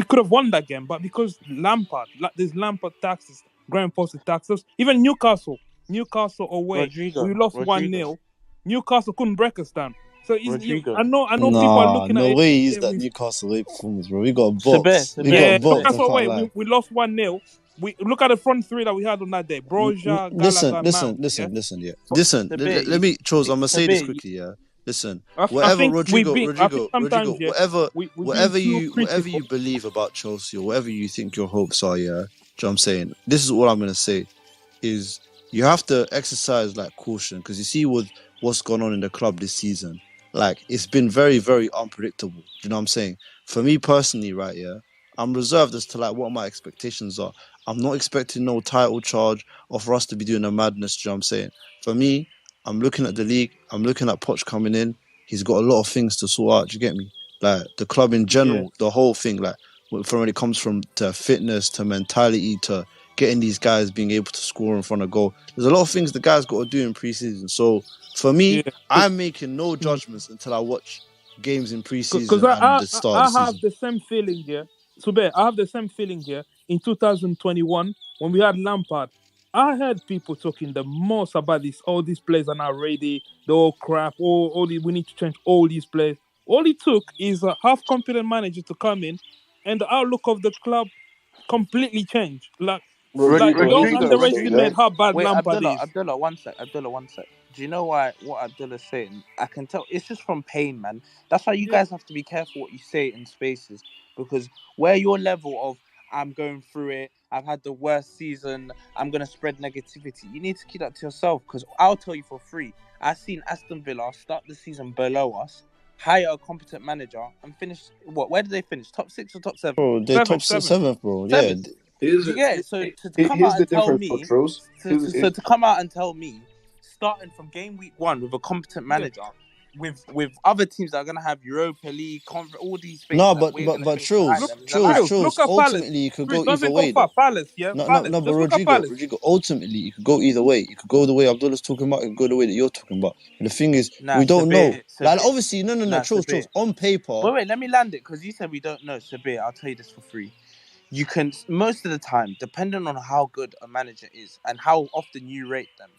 could have won that game, but because Lampard, like there's Lampard taxes, Graham Potter taxes, even Newcastle away, we lost 1-0. Newcastle couldn't break us down. So I know people are Nah, looking at no it. way he used Yeah, that Newcastle away performance, bro. We got Sabir, boxed. We Sabir, got boxed. I Newcastle can't away, lie. we lost 1-0. We look at the front three that we had on that day: Broja, Gallagher, Mount. Yeah, Listen, yeah. Listen, Sabir, let me, Charles, I'm gonna say this Sabir, quickly, yeah. Listen, I whatever think we Rodrigo, beat. I think sometimes Rodrigo, we've been too whatever critical. you believe about Chelsea or whatever you think your hopes are, yeah. Do you know what I'm saying? This is what I'm gonna say is you have to exercise like caution because you see what's gone on in the club this season. Like it's been very, very unpredictable. You know what I'm saying? For me personally, right, yeah, I'm reserved as to like what my expectations are. I'm not expecting no title charge or for us to be doing a madness. You know what I'm saying? For me, I'm looking at the league. I'm looking at Poch coming in. He's got a lot of things to sort out. Do you get me? Like the club in Yeah, general, the whole thing. Like from when it comes from to fitness to mentality to getting these guys being able to score in front of goal. There's a lot of things the guys got to do in preseason. So for me, yeah. I'm making no judgments until I watch games in Because preseason and the start of the I have season. the same feeling here. Sube, I have the same feeling here in 2021 when we had Lampard. I heard people talking the most about this. All these players are not ready. They're all crap. We need to change all these players. All it took is a half competent manager to come in, and the outlook of the club completely changed. Don't Rodrigo though, yeah. underestimate how bad Wait, Lampard is. Abdullah, one sec. Do you know why what Abdullah's saying? I can tell it's just from pain, man. That's why you Yeah, guys have to be careful what you say in spaces because where your level of I'm going through it, I've had the worst season, I'm gonna spread negativity. You need to keep that to yourself because I'll tell you for free. I've seen Aston Villa start the season below us, hire a competent manager, and finish what? Where did they finish? Top 6 or top 7? Bro, they're top six, seven. seventh, bro. Yeah. Seventh. Do you get it? So to come Here's out the and tell difference, me, Rose. to come out and tell me, starting from game week 1 with a competent manager, with other teams that are gonna have Europa League, all these things No, that we're gonna finish behind them. Is a lie. Look at Palace. Ultimately, you could Chris, go don't either even go way, far. though. Palace, yeah, Palace. No, but Just look at Palace. Rodrigo, ultimately, you could go either way. You could go the way Abdullah's talking about, you could go the way that you're talking about. And the thing is, Nah, we don't know. Like, Sabir. obviously, no, Nah, Trolls. Sabir. On paper, Wait, let me land it because you said we don't know. Sabir, I'll tell you this for free. You can most of the time, depending on how good a manager is and how often you rate them,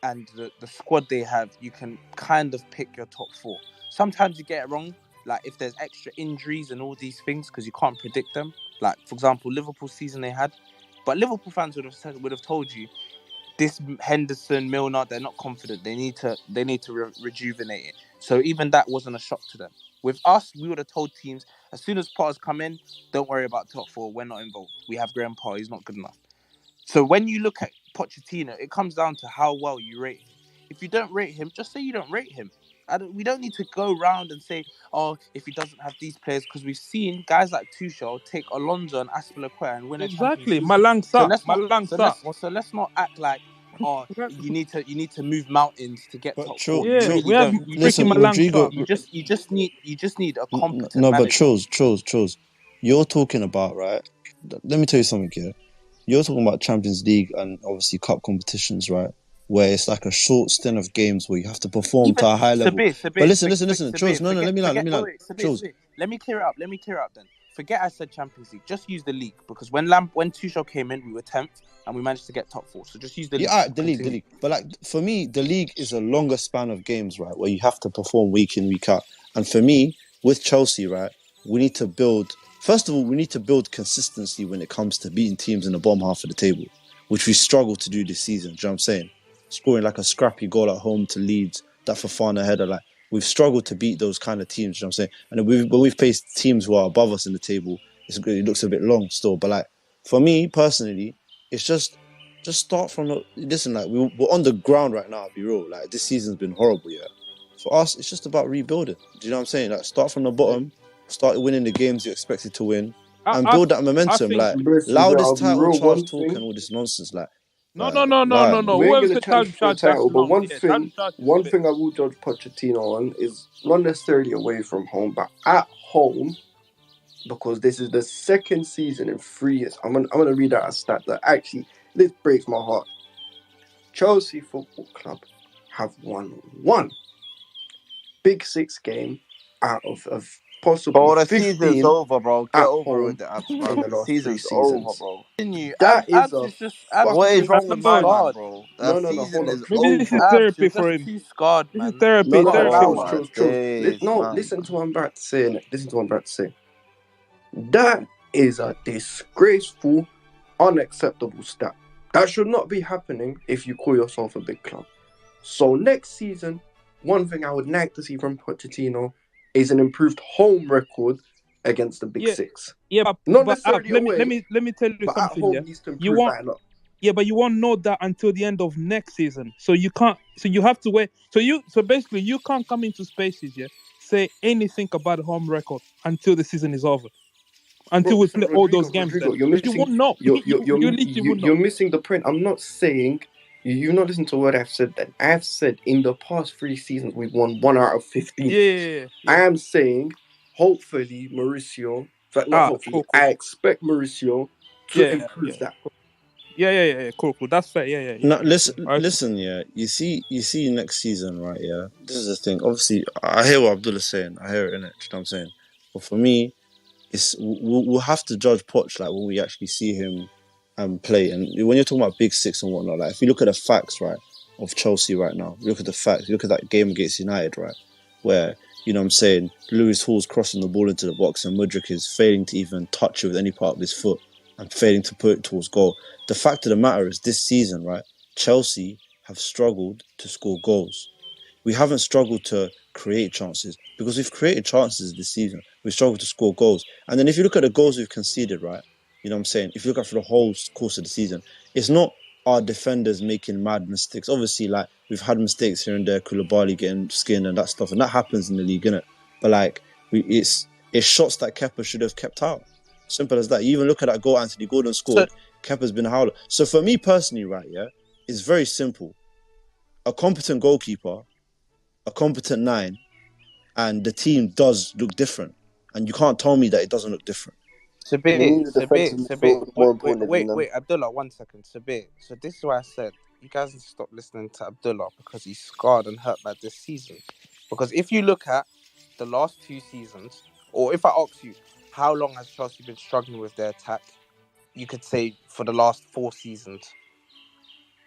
and the squad they have, you can kind of pick your top 4. Sometimes you get it wrong, like if there's extra injuries and all these things, because you can't predict them. Like for example, Liverpool season they had, but Liverpool fans would have told you this Henderson, Milner, they're not confident. They need to rejuvenate it. So even that wasn't a shock to them. With us, we would have told teams as soon as Potter's come in, don't worry about top 4. We're not involved. We have Graham Potter. He's not good enough. So when you look at Pochettino, it comes down to how well you rate him. If you don't rate him, just say you don't rate him. We don't need to go around and say, oh, if he doesn't have these players, because we've seen guys like Tuchel take Alonso and Aspilicueta and win a Champions Exactly. League. So let's not act like, oh, you need to move mountains to get but top Tro- 4. You Yeah, really we have don't. You just freaking listen, need Rodrigo. Malangsa. you just need a competent No, but manager. Trolls. You're talking about, right? Let me tell you something here. You're talking about Champions League and obviously cup competitions, right? Where it's like a short stint of games where you have to perform to Even a high level. But listen, Trolls. No, let me land. Trolls. Let me clear it up then. Forget I said Champions League. Just use the league because when Tuchel came in, we were 10th and we managed to get top 4. So just use the league. Yeah, the league. But like for me, the league is a longer span of games, right? Where you have to perform week in, week out. And for me, with Chelsea, right, we need to build. First of all, we need to build consistency when it comes to beating teams in the bottom half of the table, which we struggled to do this season. Do you know what I'm saying? Scoring like a scrappy goal at home to Leeds, that Fofana header, like we've struggled to beat those kind of teams. You know what I'm saying? And we've faced teams who are above us in the table. It looks a bit long still, but like for me personally, it's just start from the listen. Like we're on the ground right now. I'll be real. Like this season's been horrible. Yeah, for us, it's just about rebuilding. Do you know what I'm saying? Like start from the bottom, start winning the games you expected to win, and I, build that I momentum. think Like Listen, loud this I'll be title real. charge One talk thing, and all this nonsense. Like no. lie, man. we ain't Whoever gonna said challenge title for a charge, that's title, but nonsense. Yeah, title charge is a one bit. thing I will judge Pochettino on is not necessarily away from home, but at home, because this is the second season in 3 years. I'm gonna read out a stat that actually this breaks my heart. Chelsea Football Club have won one Big Six game out of possibly Bro, the season's 15 over, bro. Get at over home with the abs, in man. the The last 3 season's over, seasons. bro. Continue. That is Abs a is just abs. What is fucking wrong with my man, Scarred. bro? The no, season hold on. is Maybe this is over. therapy You're for just him. too scarred, This is man. therapy. No, Allow Therapy. Chills, my Chills. days, man. Listen to what I'm about to say. Innit? Listen to what I'm about to say. That is a disgraceful, unacceptable stat. That should not be happening if you call yourself a big club. So next season, one thing I would like to see from Pochettino is an improved home record against the Big Yeah, Six. yeah, Not but necessarily away, let me tell you but at something. home Yeah, needs to you improve want by a lot. yeah, but you won't know that until the end of next season. So you can't. So you have to wait. So basically you can't come into spaces. Yeah, say anything about the home record until the season is over. Until Bro, we listen, play all those games, Rodrigo, then you're because you missing. won't know. You literally won't You're know. missing the point. I'm not saying you've not listened to what I've said. Then I've said in the past 3 seasons we've won 1 out of 15. Yeah. I am saying, hopefully, Mauricio. In fact, not hopefully. Cool. I expect Mauricio to improve that. Yeah. Cool. That's fair. Yeah. No, listen, All right. listen. Yeah, you see next season, right? Yeah, this is the thing. Obviously, I hear what Abdullah's saying. I hear it in it. You know what I'm saying? But for me, we'll have to judge Poch like when we actually see him play. And when you're talking about Big Six and whatnot, like if you look at the facts, right, of Chelsea right now, you look at the facts. You look at that game against United, right, where you know what I'm saying Lewis Hall's crossing the ball into the box and Mudryk is failing to even touch it with any part of his foot and failing to put it towards goal. The fact of the matter is, this season, right, Chelsea have struggled to score goals. We haven't struggled to create chances because we've created chances this season. We struggled to score goals. And then if you look at the goals we've conceded, right, you know what I'm saying? If you look at for the whole course of the season, it's not our defenders making mad mistakes. Obviously, like, we've had mistakes here and there, Koulibaly getting skinned and that stuff, and that happens in the league, innit? But like, it's shots that Kepa should have kept out. Simple as that. You even look at that goal Anthony Gordon scored, Kepa's been a howler. So for me personally, right, yeah, it's very simple. A competent goalkeeper, a competent 9, and the team does look different. And you can't tell me that it doesn't look different. Sabir, wait, Abdullah, 1 second. Sabir. So this is why I said you guys need to stop listening to Abdullah because he's scarred and hurt by this season. Because if you look at the last 2 seasons, or if I ask you, how long has Chelsea been struggling with their attack? You could say for the last 4 seasons,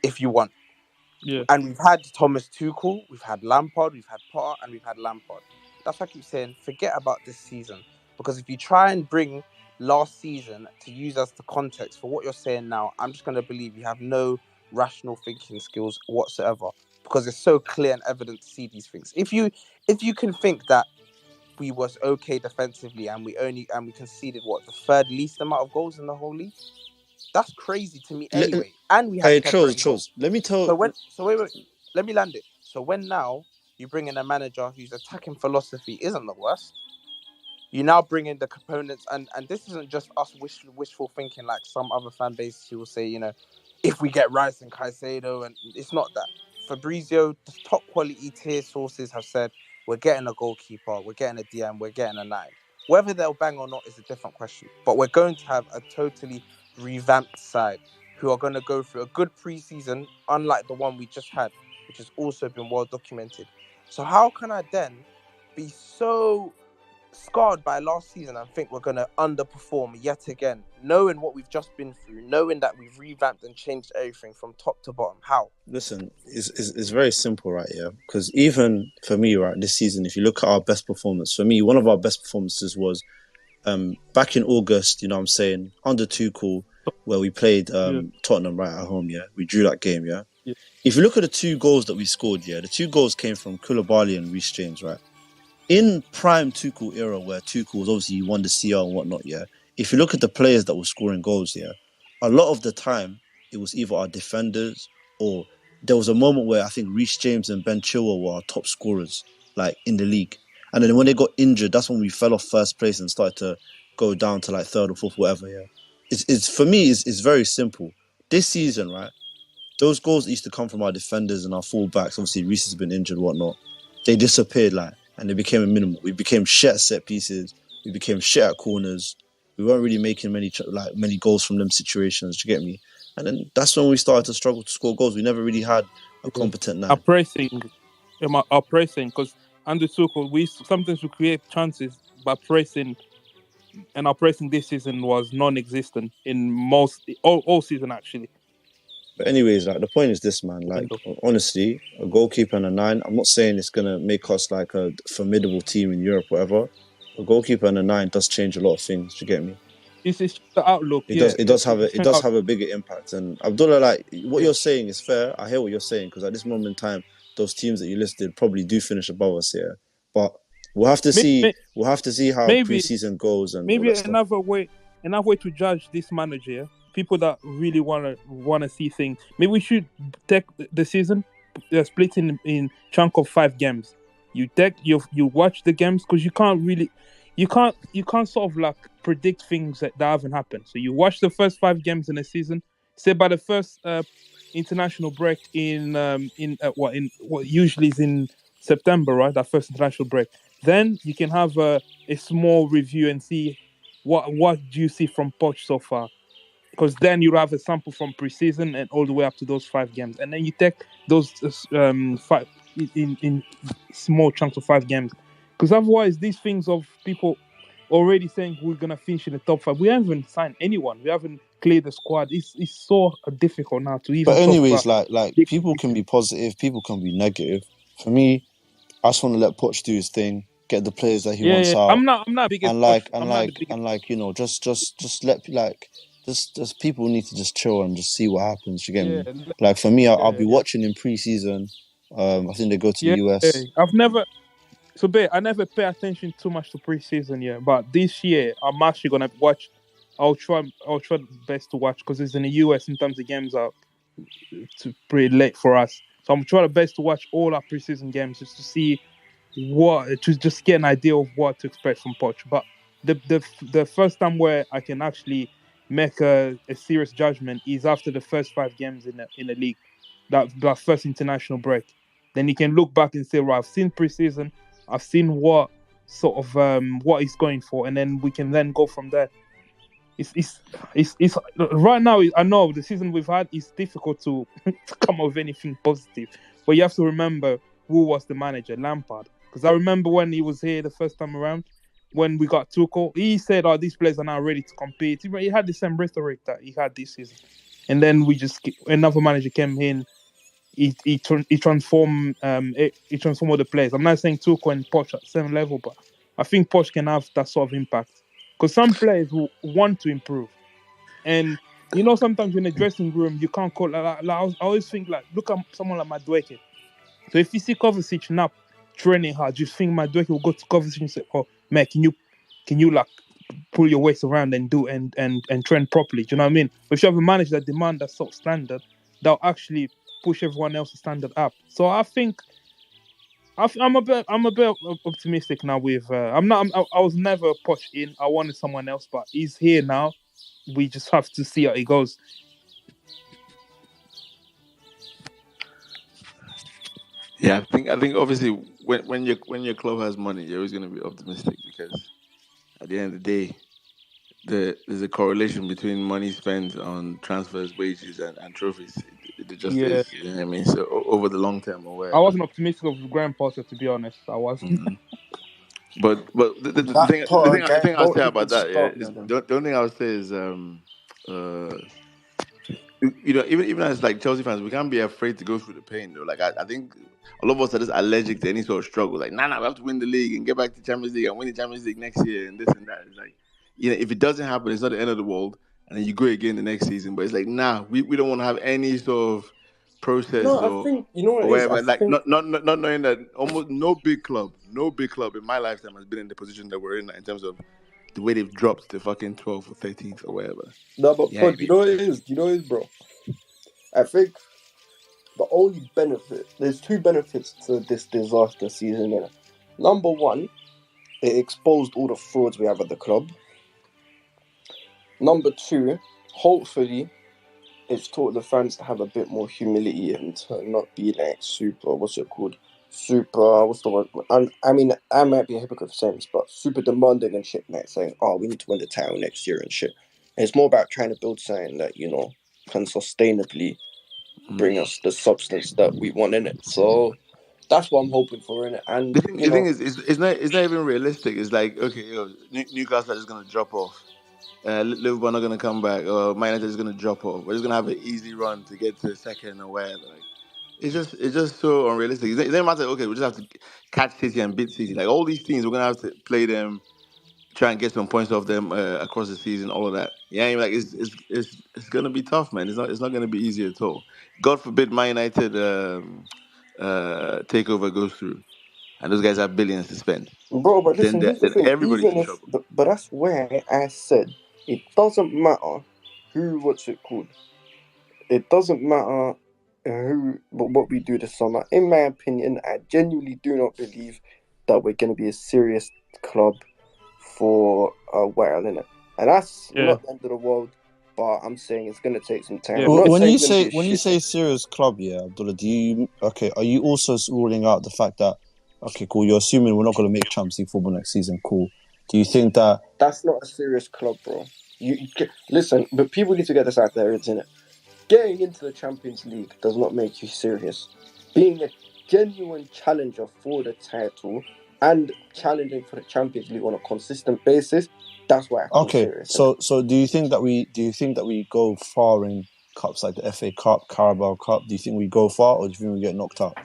if you want. Yeah. And we've had Thomas Tuchel, we've had Lampard, we've had Potter, and we've had Lampard. That's why I keep saying, forget about this season. Because if you try and bring last season to use as the context for what you're saying now, I'm just going to believe you have no rational thinking skills whatsoever. Because it's so clear and evident to see these things. If you can think that we was okay defensively and we conceded the 3rd least amount of goals in the whole league, that's crazy to me anyway. And we had Chose. Let me tell. wait, let me land it. So when now you bring in a manager whose attacking philosophy isn't the worst, you now bring in the components, and this isn't just us wishful thinking like some other fan base who will say, you know, if we get Rice and Caicedo, and it's not that. Fabrizio, the top quality tier sources have said, we're getting a goalkeeper, we're getting a DM, we're getting a 9. Whether they'll bang or not is a different question. But we're going to have a totally revamped side who are going to go through a good pre-season, unlike the one we just had, which has also been well documented. So how can I then be so scarred by last season and think we're going to underperform yet again, knowing what we've just been through, knowing that we've revamped and changed everything from top to bottom? How? Listen, it's very simple, right? Yeah, because even for me, right, this season, if you look at our best performance, for me, one of our best performances was back in August. You know what I'm saying, under Tuchel, where we played Tottenham right at home. Yeah, we drew that game. Yeah. If you look at the 2 goals that we scored, yeah, the 2 goals came from Koulibaly and Reece James, right? In prime Tuchel era, where Tuchel was obviously won the CR and whatnot, yeah. If you look at the players that were scoring goals, yeah, a lot of the time it was either our defenders or there was a moment where I think Reece James and Ben Chilwell were our top scorers, like in the league. And then when they got injured, that's when we fell off first place and started to go down to like 3rd or 4th, whatever. Yeah, it's for me, it's very simple. This season, right? Those goals used to come from our defenders and our fullbacks. Obviously, Reece has been injured, whatnot. They disappeared, like, and they became a minimal. We became shit at set pieces. We became shit at corners. We weren't really making many goals from them situations. Do you get me? And then that's when we started to struggle to score goals. We never really had a competent Our nine. pressing, because under Tuchel, we sometimes we create chances by pressing, and our pressing this season was non-existent in all season actually. But anyways, like the point is this, man. Like honestly, a goalkeeper and a nine. I'm not saying it's gonna make us like a formidable team in Europe, whatever. A goalkeeper and a nine does change a lot of things. Do you get me? It's the outlook. It Yeah, does. It does have it's a. It does have a bigger impact. And Abdullah, like what you're saying is fair. I hear what you're saying because at this moment in time, those teams that you listed probably do finish above us here. But we'll have to see. We'll have to see how maybe preseason goes and all maybe that stuff. another way to judge this manager. Yeah? People that really wanna see things. Maybe we should take the season, split in chunk of 5 games. You watch the games because you can't sort of like predict things that haven't happened. So you watch the first 5 games in a season. Say by the first international break in what usually is in September, right? That first international break. Then you can have a small review and see what do you see from Poch so far. Because then you have a sample from preseason and all the way up to those 5 games, and then you take those 5 in small chunks of 5 games. Because otherwise, these things of people already saying we're gonna finish in the top 5, we haven't signed anyone, we haven't cleared the squad. It's so difficult now to even. But anyways, talk about like people can be positive, people can be negative. For me, I just want to let Poch do his thing, get the players that he wants out. I'm not biggest and like you know, just let like just people need to just chill and just see what happens. You get me? Like for me, I'll be watching in pre-season. I think they go to the US. I never pay attention too much to pre-season, but this year I'm actually gonna watch. I'll try the best to watch because it's in the US. Sometimes the games are pretty late for us, so I'm trying the best to watch all our pre-season games just to see to just get an idea of what to expect from Poch. But the first time where I can actually make a serious judgment is after the first 5 games in the league, that first international break. Then you can look back and say, right, I've seen pre-season, I've seen what sort of what he's going for, and then we can then go from there. It's right now. I know the season we've had is difficult to come up with anything positive, but you have to remember who was the manager, Lampard. Because I remember when he was here the first time around, when we got Tuchel, he said, "Oh, these players are now ready to compete." He had the same rhetoric that he had this season, and then another manager came in. He transformed all the players. I'm not saying Tuchel and Poch at the same level, but I think Poch can have that sort of impact because some players will want to improve, and sometimes in the dressing room you can't call. I always think look at someone like Madueke. So if you see Kovacic not training hard, do you think Madueke will go to Kovacic and say, "Oh, man, can you like pull your weight around and do and train properly?" Do you know what I mean? But if you have a manager that demand that sort of standard, they'll actually push everyone else's standard up. So I think I'm a bit optimistic now. With I was never pushed in. I wanted someone else, but he's here now. We just have to see how it goes. Yeah, I think obviously when your club has money, you're always going to be optimistic because at the end of the day, there's a correlation between money spent on transfers, wages, and trophies. It just is. You know what I mean? So over the long term, or whatever. I wasn't optimistic of Graham Potter, to be honest. I wasn't. Mm-hmm. But the thing I'll say about that is the only thing I would say is even as like Chelsea fans, we can't be afraid to go through the pain though. Like I think a lot of us are just allergic to any sort of struggle. Like, nah, we have to win the league and get back to Champions League and win the Champions League next year and this and that. It's like, if it doesn't happen, it's not the end of the world. And then you go again the next season. But it's like, nah, we don't want to have any sort of process I think what or it is. whatever. Like not knowing that almost no big club in my lifetime has been in the position that we're in terms of the way they've dropped to fucking 12th or 13th or whatever. No, but you know what it is? Bro? I think the only benefit, there's 2 benefits to this disaster season. Innit? Number 1, it exposed all the frauds we have at the club. Number 2, hopefully, it's taught the fans to have a bit more humility and to not be like super, what's the word? I mean, I might be a hypocrite for saying this, but super demanding and shit, like saying, "Oh, we need to win the title next year" and shit. And it's more about trying to build something that, can sustainably bring us the substance that we want in it. So that's what I'm hoping for in it. And The thing is, it's not even realistic. It's like, okay, Newcastle is going to drop off. Liverpool are not going to come back, or Man United is going to drop off. We're just going to have an easy run to get to second or whatever. Like, it's just so unrealistic. It doesn't matter. Okay, we just have to catch City and beat City. Like all these teams, we're going to have to play them, try and get some points off them across the season. All of that. Yeah, I mean, like it's going to be tough, man. It's not going to be easy at all. God forbid Man United takeover goes through, and those guys have billions to spend. bro, but listen, here's the Then thing. everybody's Even in if, trouble. but that's where I said it doesn't matter what's it called. It doesn't matter but what we do this summer. In my opinion, I genuinely do not believe that we're going to be a serious club for a while, innit? And that's not the end of the world. But I'm saying it's going to take some time. Yeah. I'm not When saying you it's gonna say be a shit team. serious club, yeah, Abdullah, are you also ruling out the fact that cool, you're assuming we're not going to make Champions League football next season, cool? Do you think that That's not a serious club, bro? Listen, but people need to get this out there, isn't it? Getting into the Champions League does not make you serious. Being a genuine challenger for the title and challenging for the Champions League on a consistent basis, that's why I call serious. So do you think that we go far in cups like the FA Cup, Carabao Cup? Do you think we go far, or do you think we get knocked out?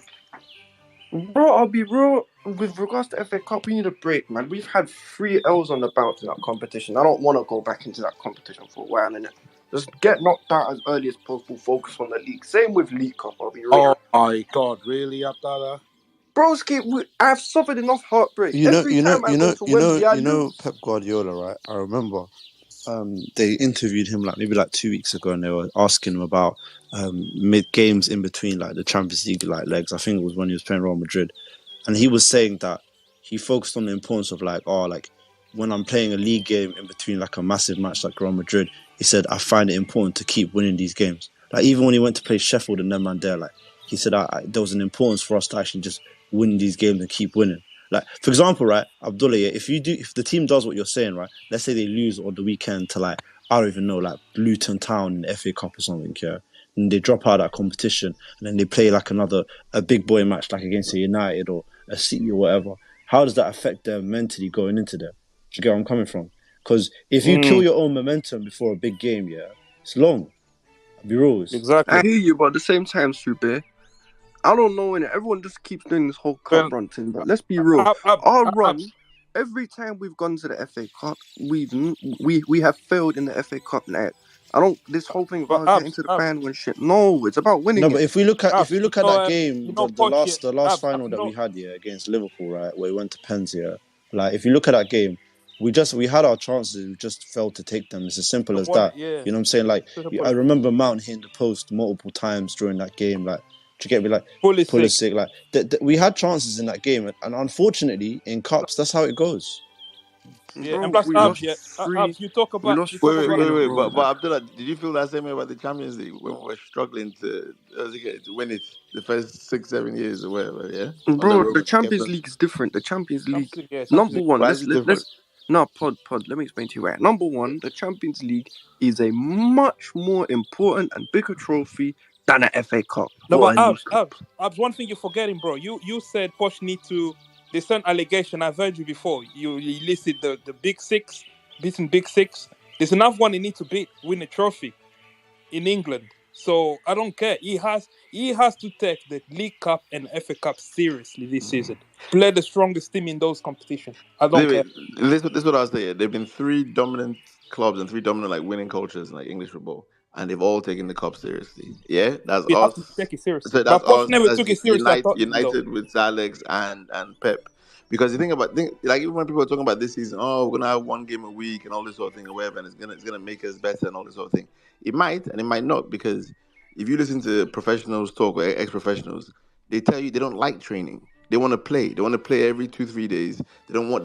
Bro, I'll be real. With regards to FA Cup, we need a break, man. We've had 3 L's on the bounce in that competition. I don't want to go back into that competition for a while, innit? Just get knocked out as early as possible. Focus on the league. Same with League Cup, I'll be real. Oh my God, really, Abdallah? Broski, I've suffered enough heartbreak. Every time I go to Wembley, I lose. Pep Guardiola, right? I remember they interviewed him maybe 2 weeks ago, and they were asking him about mid games in between the Champions League legs. I think it was when he was playing Real Madrid, and he was saying that he focused on the importance of when I'm playing a league game in between a massive match like Real Madrid. He said I find it important to keep winning these games. Even when he went to play Sheffield and them man there, he said there was an importance for us to actually just win these games and keep winning. For example, right, Abdullah, if the team does what you're saying, right, let's say they lose on the weekend to I don't even know, Luton Town in the FA Cup or something, yeah, and they drop out of that competition, and then they play a big boy match against a United or a City or whatever. How does that affect them mentally going into there? Do you get where I'm coming from? Because if you kill your own momentum before a big game, yeah, it's long. I'll be real. Exactly. I hear you, but at the same time, Sube, I don't know, innit? Everyone just keeps doing this whole cup run thing, but let's be real. Our run, every time we've gone to the FA Cup, we have failed in the FA Cup now. This whole thing about getting to the final and shit. No, it's about winning. No, but if we look at that game, the last final that we had against Liverpool, right, where we went to pens, if you look at that game, we had our chances, we just failed to take them. It's as simple as that. Yeah. You know what I'm saying? I remember Mount hitting the post multiple times during that game, to get me Pulisic. We had chances in that game, and unfortunately, in cups, that's how it goes. Yeah, Bro, and plus, we lost you talk about. Wait, but Abdullah, did you feel that same way about the Champions League when we were struggling to win it the first 6-7 years or whatever? Yeah, bro, the Champions League is different. The Champions League, number one, let's no, pod. Let me explain to you right. Number one, the Champions League is a much more important and bigger trophy than an FA Cup. No, but Abs, one thing you're forgetting, bro. You said Poch need to. There's an allegation. I've heard you before. You listed the big six, beating big six. There's another one he needs to beat, win a trophy in England. So I don't care. He has to take the League Cup and FA Cup seriously this season. Play the strongest team in those competitions. I don't care. This is what I was saying. There've been 3 dominant clubs and 3 dominant winning cultures in English football, and they've all taken the cup seriously. Yeah, that's we us. Have to take it seriously. So that's Poch us. never took it seriously. United with Alex and Pep. Because you think even when people are talking about this season, we're gonna have 1 game a week and all this sort of thing or whatever, and it's gonna make us better and all this sort of thing. It might and it might not, because if you listen to professionals talk or ex-professionals, they tell you they don't like training. They want to play. They want to play every 2-3 days. They don't want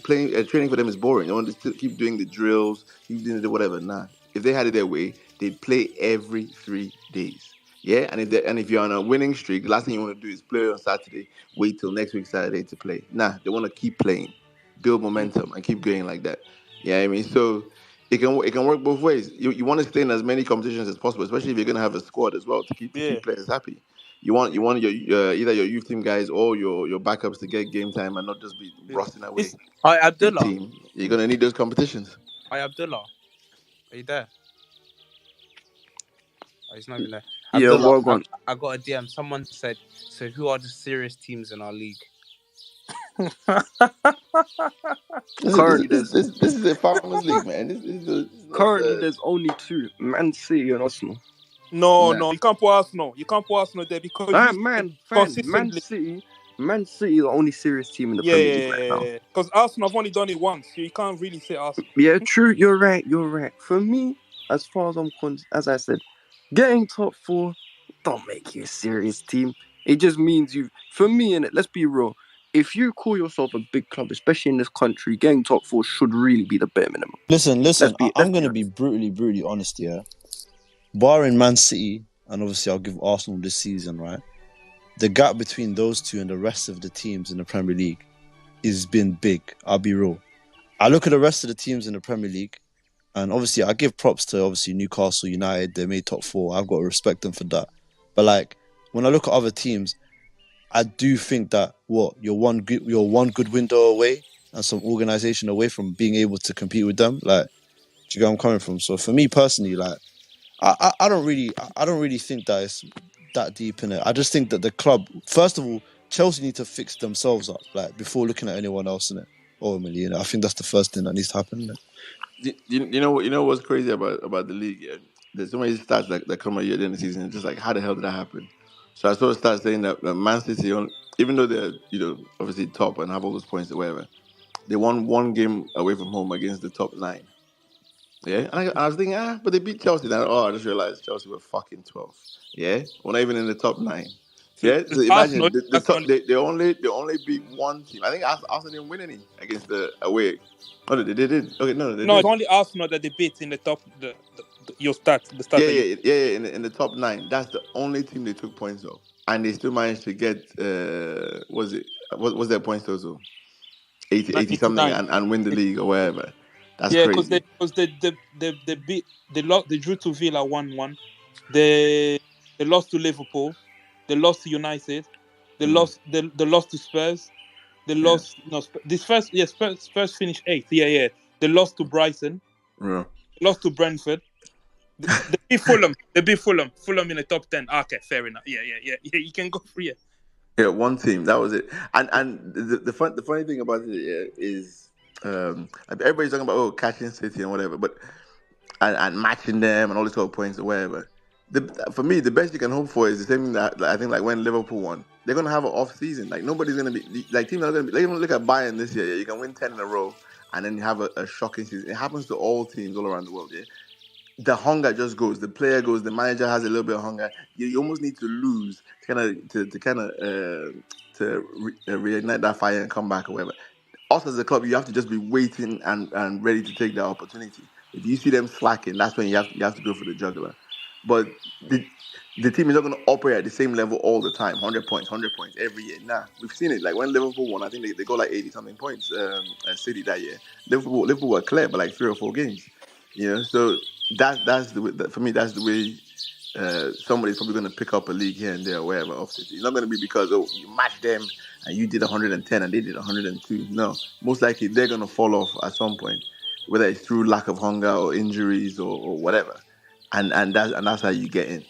playing. Training for them is boring. They want to keep doing the drills, keep doing the whatever. Nah, if they had it their way, they'd play every 3 days. Yeah, and if you're on a winning streak, the last thing you want to do is play on Saturday, wait till next week Saturday to play. Nah, they want to keep playing, build momentum, and keep going like that. Yeah, I mean, so it can work both ways. You want to stay in as many competitions as possible, especially if you're gonna have a squad as well to Yeah. keep players happy. You want your either your youth team guys or your backups to get game time and not just be rusting away. Hi, Big Abdullah. team, you're gonna need those competitions. Hi, Abdullah. Are you there? Oh, he's not even there. Yeah, Abdullah, well gone. I got a DM. Someone said, so who are the serious teams in our league? Currently, This is a farmers league, man. This is not. there's only two: Man City and Arsenal. No, Nah. you can't put Arsenal. You can't put Arsenal there because you Man consistently. City, Man City, the only serious team in the Yeah, Premier League right now. because Arsenal have only done it once, so you can't really say Arsenal. Yeah, true. You're right. For me, as far as as I said, getting top four don't make you a serious team. It just means for me, and let's be real. If you call yourself a big club, especially in this country, getting top four should really be the bare minimum. Listen. Let's I'm be gonna be brutally honest here. Barring Man City, and obviously I'll give Arsenal this season, right? The gap between those two and the rest of the teams in the Premier League has been big. I'll be real. I look at the rest of the teams in the Premier League, and obviously I give props to obviously Newcastle United. They made top four. I've got to respect them for that. But like when I look at other teams, I do think that you're one good window away and some organization away from being able to compete with them. Like, do you get where I'm coming from? So for me personally, like I don't really think that it's that deep in it. I just think that the club, first of all, Chelsea need to fix themselves up, like before looking at anyone else in it. Ultimately, I think that's the first thing that needs to happen. You know what's crazy about the league? Yeah? There's so many stats that come out here during the season. It's just like, how the hell did that happen? So I saw a stat saying that Man City, even though they're obviously top and have all those points or whatever, they won one game away from home against the top 9. Yeah, and I was thinking, but they beat Chelsea. Then I just realized Chelsea were fucking 12. Yeah, we're not even in the top 9. Yeah, so Arsenal, imagine the that's top, only. they only beat one team. I think Arsenal didn't win any against the away. Oh, they did. Okay, no, they No, did. it's only Arsenal that they beat in the top. The your the Yeah, stat that you. yeah. In the top 9, that's the only team they took points off, and they still managed to get what was their points total? 80 something, 89. and win the league or whatever. That's Yeah, because crazy. they beat they drew to Villa 1-1. They lost to Liverpool. They lost to United. They lost to Spurs. They lost this Spurs finished 8th. Yeah. They lost to Brighton. Yeah. They lost to Brentford. They beat Fulham. Fulham in the top 10. Okay, fair enough. Yeah. You can go free. Yeah, one team. That was it. And the funny thing about it is everybody's talking about catching City and whatever, but and matching them and all these sort of points or whatever. For me, the best you can hope for is the same thing that I think like when Liverpool won, they're gonna have an off season. Like nobody's gonna be like teams are gonna be. Like, even look at Bayern this year. Yeah, you can win 10 in a row and then you have a shocking season. It happens to all teams all around the world. Yeah, the hunger just goes. The player goes. The manager has a little bit of hunger. You almost need to lose to reignite that fire and come back or whatever. Us as a club, you have to just be waiting and ready to take that opportunity. If you see them slacking, that's when you have to go for the juggler. But the team is not going to operate at the same level all the time. 100 points every year. Nah, we've seen it. Like when Liverpool won, I think they got like 80 something points. City that year. Liverpool were clear by like 3 or 4 games. So that's the way, for me. That's the way somebody's probably going to pick up a league here and there or wherever off City. It's not going to be because you match them and you did 110 and they did 102. No, most likely they're going to fall off at some point, whether it's through lack of hunger or injuries or whatever, and that's how you get in.